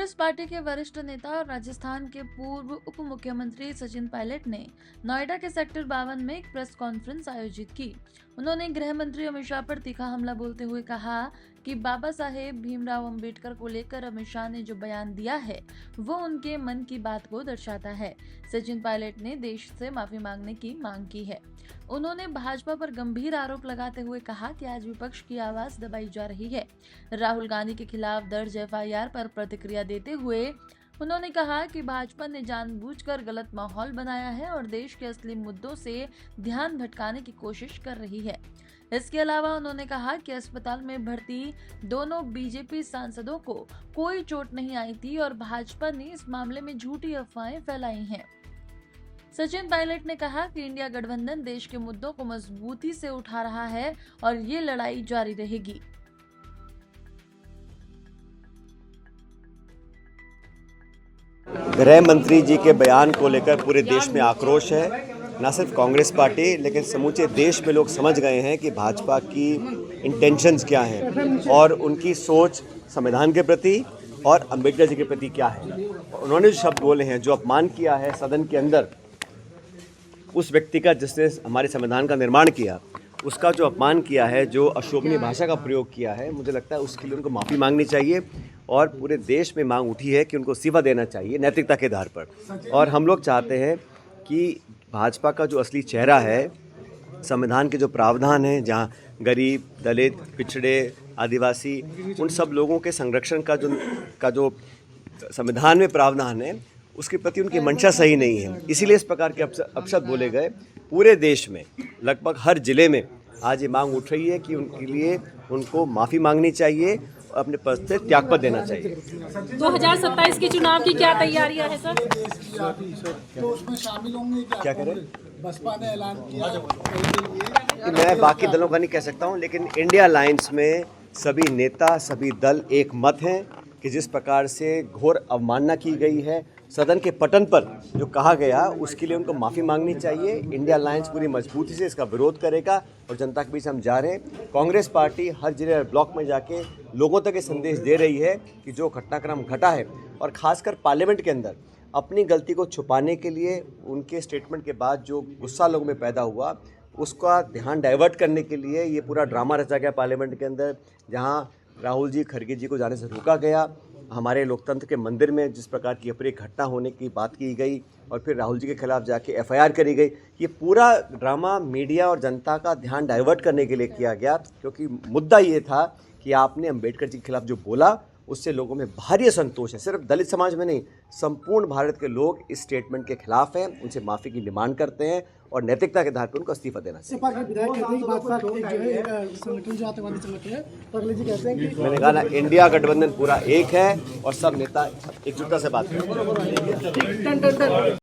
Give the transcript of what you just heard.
Congress party के वरिष्ठ नेता और राजस्थान के पूर्व उप मुख्यमंत्री सचिन पायलट ने नोएडा के सेक्टर 52 में एक प्रेस कॉन्फ्रेंस आयोजित की। उन्होंने गृह मंत्री अमित शाह पर तीखा हमला बोलते हुए कहा कि बाबा साहेब भीमराव अंबेडकर को लेकर अमित शाह ने जो बयान दिया है वो उनके मन की बात को दर्शाता है। सचिन पायलट ने देश से माफी मांगने की मांग की है। उन्होंने भाजपा पर गंभीर आरोप लगाते हुए कहा कि आज विपक्ष की आवाज दबाई जा रही है। राहुल गांधी के खिलाफ दर्ज एफआईआर पर प्रतिक्रिया देते हुए उन्होंने कहा कि भाजपा ने जानबूझकर गलत माहौल बनाया है और देश के असली मुद्दों से ध्यान भटकाने की कोशिश कर रही है। इसके अलावा उन्होंने कहा कि अस्पताल में भर्ती दोनों बीजेपी सांसदों को कोई चोट नहीं आई थी और भाजपा ने इस मामले में झूठी अफवाहें फैलाई हैं। सचिन पायलट ने कहा कि इंडिया गठबंधन देश के मुद्दों को मजबूती से उठा रहा है और ये लड़ाई जारी रहेगी। गृह मंत्री जी के बयान को लेकर पूरे देश में आक्रोश है। न सिर्फ कांग्रेस पार्टी लेकिन समूचे देश में लोग समझ गए हैं कि भाजपा की इंटेंशंस क्या हैं और उनकी सोच संविधान के प्रति और अंबेडकर जी के प्रति क्या है। उन्होंने जो शब्द बोले हैं, जो अपमान किया है सदन के अंदर उस व्यक्ति का जिसने हमारे संविधान का निर्माण किया, उसका जो अपमान किया है, जो अशोभनीय भाषा का प्रयोग किया है, मुझे लगता है उसके लिए उनको माफ़ी मांगनी चाहिए और पूरे देश में मांग उठी है कि उनको इस्तीफा देना चाहिए नैतिकता के आधार पर। और हम लोग चाहते हैं कि भाजपा का जो असली चेहरा है, संविधान के जो प्रावधान हैं, जहाँ गरीब, दलित, पिछड़े, आदिवासी, उन सब लोगों के संरक्षण का जो संविधान में प्रावधान है, उसके प्रति उनकी मंशा सही नहीं है। इसीलिए इस प्रकार के अपशब्द बोले गए। पूरे देश में लगभग हर जिले में आज ये मांग उठ रही है कि उनके लिए उनको माफ़ी मांगनी चाहिए, अपने पद से त्यागपत्र देना चाहिए। 2027 के चुनाव की क्या तैयारियां हैं सर? तो उसमें शामिल होंगे क्या करें? बसपा ने ऐलान किया। मैं बाकी दलों का नहीं कह सकता हूं, लेकिन इंडिया अलायंस में सभी नेता, सभी दल एक मत हैं कि जिस प्रकार से घोर अवमानना की गई है, सदन के पटन पर जो कहा गया, उसके लिए उनको माफ़ी मांगनी चाहिए। इंडिया अलायंस पूरी मजबूती से इसका विरोध करेगा और जनता के बीच हम जा रहे हैं। कांग्रेस पार्टी हर जिले और ब्लॉक में जाके लोगों तक ये संदेश दे रही है कि जो घटनाक्रम घटा है और ख़ासकर पार्लियामेंट के अंदर अपनी गलती को छुपाने के लिए उनके स्टेटमेंट के बाद जो गुस्सा लोगों में पैदा हुआ, उसका ध्यान डाइवर्ट करने के लिए ये पूरा ड्रामा रचा गया पार्लियामेंट के अंदर, जहाँ राहुल जी, खड़गे जी को जाने से रोका गया। हमारे लोकतंत्र के मंदिर में जिस प्रकार की अप्रिय घटना होने की बात की गई और फिर राहुल जी के खिलाफ जाके एफआईआर करी गई, ये पूरा ड्रामा मीडिया और जनता का ध्यान डाइवर्ट करने के लिए किया गया, क्योंकि मुद्दा ये था कि आपने अंबेडकर जी के खिलाफ जो बोला उससे लोगों में भारी असंतोष है। सिर्फ दलित समाज में नहीं, संपूर्ण भारत के लोग इस स्टेटमेंट के खिलाफ हैं, उनसे माफ़ी की डिमांड करते हैं और नैतिकता के आधार पर उनको इस्तीफा देना चाहिए। मैंने कहा ना, इंडिया गठबंधन पूरा एक है और सब नेता एकजुटता से बात करते हैं।